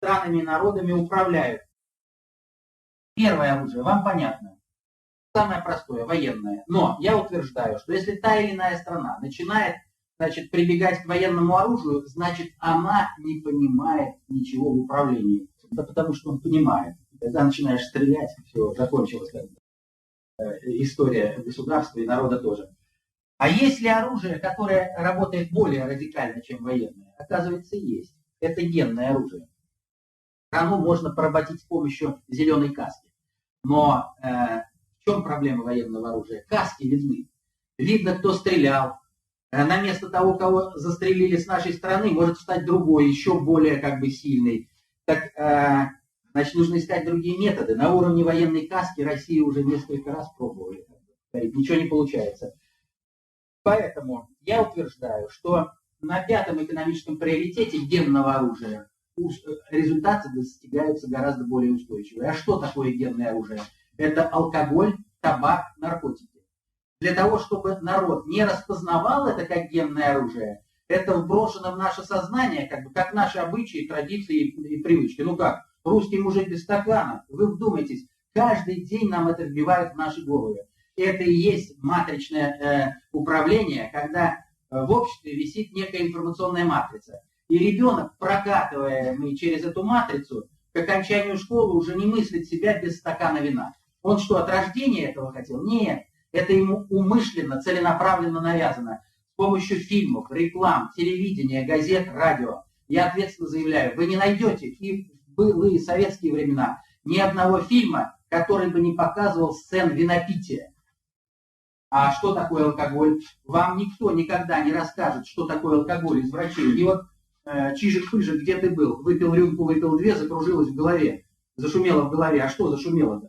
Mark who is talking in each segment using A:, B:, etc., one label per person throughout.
A: странами и народами управляют. Первое оружие, вам понятно. Самое простое, военное. Но я утверждаю, что если та или иная страна начинает, значит, прибегать к военному оружию, значит, она не понимает ничего в управлении. Да потому что он понимает. Когда начинаешь стрелять, все, закончилась история государства и народа тоже. А есть ли оружие, которое работает более радикально, чем военное? Оказывается, есть. Это генное оружие. Страну можно поработить с помощью зеленой каски. Но в чем проблема военного оружия? Каски видны. Видно, кто стрелял. На место того, кого застрелили с нашей стороны, может встать другой, еще более как бы сильный. Так, значит, нужно искать другие методы. На уровне военной каски Россия уже несколько раз пробовали. Ничего не получается. Поэтому я утверждаю, что на пятом экономическом приоритете генного оружия результаты достигаются гораздо более устойчивые. А что такое генное оружие? Это алкоголь, табак, наркотики. Для того, чтобы народ не распознавал это как генное оружие, это вброшено в наше сознание, как наши обычаи, традиции и привычки. Ну как, русский мужик без стакана, вы вдумайтесь, каждый день нам это вбивают в наши головы. Это и есть матричное управление, когда в обществе висит некая информационная матрица. И ребенок, прокатываемый через эту матрицу, к окончанию школы уже не мыслит себя без стакана вина. Он что, от рождения этого хотел? Нет. Это ему умышленно, целенаправленно навязано. С помощью фильмов, реклам, телевидения, газет, радио. Я ответственно заявляю, вы не найдете и в былые советские времена ни одного фильма, который бы не показывал сцен винопития. А что такое алкоголь? Вам никто никогда не расскажет, что такое алкоголь из врачей. И вот Чижик-Пыжик, где ты был? Выпил рюмку, выпил две, закружилось в голове. Зашумело в голове. А что зашумело-то?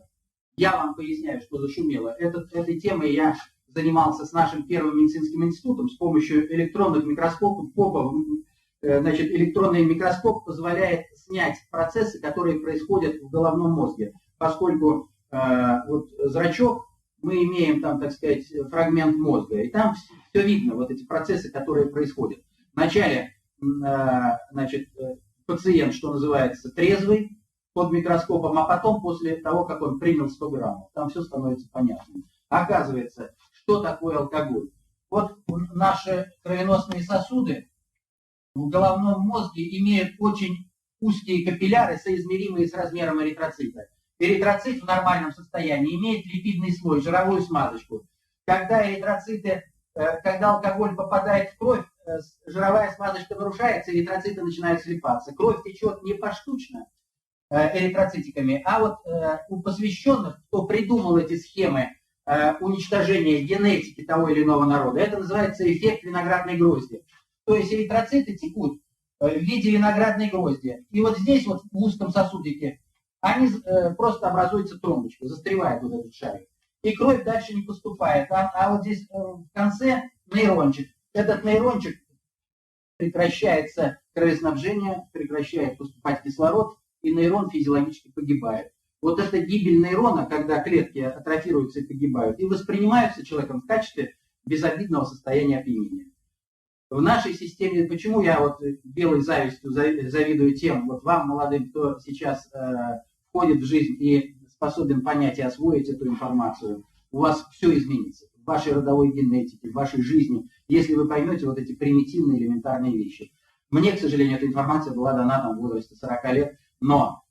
A: Я вам поясняю, что зашумело. Этой темой я занимался с нашим первым медицинским институтом с помощью электронных микроскопов. Значит, электронный микроскоп позволяет снять процессы, которые происходят в головном мозге. Поскольку вот зрачок, мы имеем там, так сказать, фрагмент мозга. И там все видно, вот эти процессы, которые происходят. Вначале, значит, пациент, что называется, трезвый под микроскопом, а потом, после того, как он принял 100 граммов, там все становится понятным. Оказывается, что такое алкоголь? Вот наши кровеносные сосуды в головном мозге имеют очень узкие капилляры, соизмеримые с размером эритроцита. Эритроцит в нормальном состоянии имеет липидный слой, жировую смазочку. Когда алкоголь попадает в кровь, жировая смазочка нарушается, эритроциты начинают слипаться. Кровь течет не поштучно эритроцитиками, а вот у посвященных, кто придумал эти схемы уничтожения генетики того или иного народа, это называется эффект виноградной грозди. То есть эритроциты текут в виде виноградной грозди. И вот здесь, вот в узком сосудике, они просто образуется тромбочка, застревает вот этот шарик. И кровь дальше не поступает. А вот здесь в конце нейрончик. Этот нейрончик прекращается кровоснабжение, прекращает поступать кислород, и нейрон физиологически погибает. Вот эта гибель нейрона, когда клетки атрофируются и погибают, и воспринимаются человеком в качестве безобидного состояния опьянения. В нашей системе, почему я вот белой завистью завидую тем, вот вам, молодым, кто сейчас входит в жизнь и способен понять и освоить эту информацию, у вас все изменится. В вашей родовой генетике, в вашей жизни, если вы поймете вот эти примитивные элементарные вещи. Мне, к сожалению, эта информация была дана там, в возрасте 40 лет, но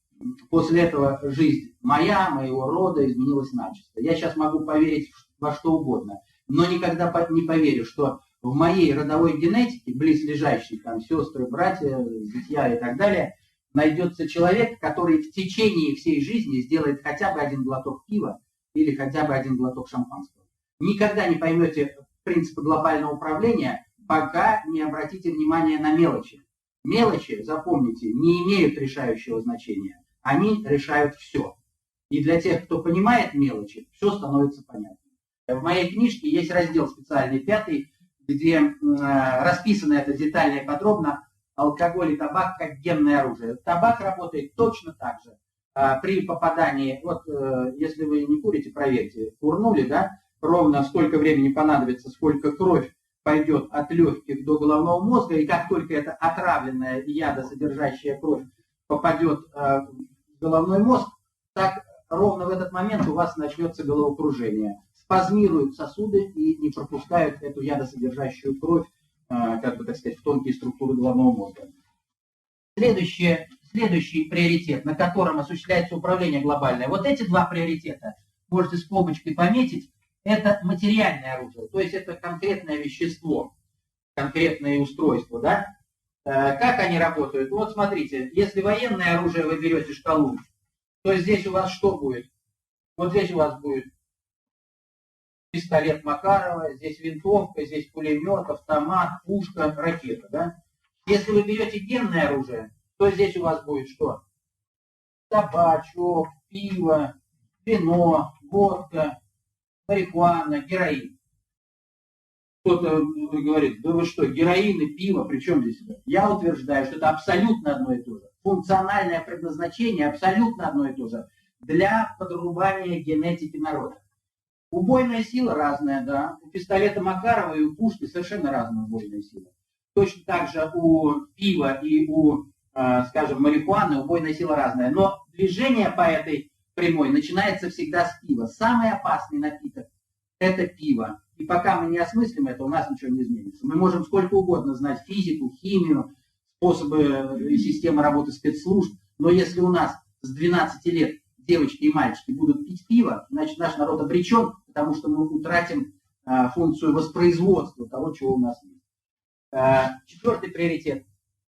A: после этого жизнь моего рода изменилась начисто. Я сейчас могу поверить во что угодно, но никогда не поверю, что в моей родовой генетике, близлежащей, там, сестры, братья, зятья и так далее, найдется человек, который в течение всей жизни сделает хотя бы один глоток пива или хотя бы один глоток шампанского. Никогда не поймете принципы глобального управления, пока не обратите внимание на мелочи. Мелочи, запомните, не имеют решающего значения. Они решают все. И для тех, кто понимает мелочи, все становится понятно. В моей книжке есть раздел специальный, 5, где расписано это детально и подробно, алкоголь и табак как генное оружие. Табак работает точно так же. При попадании, вот если вы не курите, проверьте, курнули, да, ровно сколько времени понадобится, сколько кровь пойдет от легких до головного мозга, и как только эта отравленная ядосодержащая кровь попадет в головной мозг, так ровно в этот момент у вас начнется головокружение. Спазмируют сосуды и не пропускают эту ядосодержащую кровь, как бы, так сказать, в тонкие структуры головного мозга. Следующий приоритет, на котором осуществляется управление глобальное. Вот эти два приоритета, можете с помощью пометить, это материальное оружие, то есть это конкретное вещество, конкретное устройство, да? Как они работают? Вот смотрите, если военное оружие вы берете шкалу, то здесь у вас что будет? Вот здесь у вас будет пистолет Макарова, здесь винтовка, здесь пулемет, автомат, пушка, ракета, да? Если вы берете генное оружие, то здесь у вас будет что? Табачок, пиво, вино, водка, марихуана, героин. Кто-то говорит, да вы что, героин и пиво, при чем здесь это? Я утверждаю, что это абсолютно одно и то же. Функциональное предназначение абсолютно одно и то же. Для подрубания генетики народа. Убойная сила разная, да. У пистолета Макарова и у пушки совершенно разная убойная сила. Точно так же у пива и у, скажем, марихуаны убойная сила разная. Но движение по этой прямой начинается всегда с пива. Самый опасный напиток – это пиво. И пока мы не осмыслим это, у нас ничего не изменится. Мы можем сколько угодно знать физику, химию, способы и системы работы спецслужб, но если у нас с 12 лет девочки и мальчики будут пить пиво, значит наш народ обречен, потому что мы утратим функцию воспроизводства того, чего у нас есть. Четвертый приоритет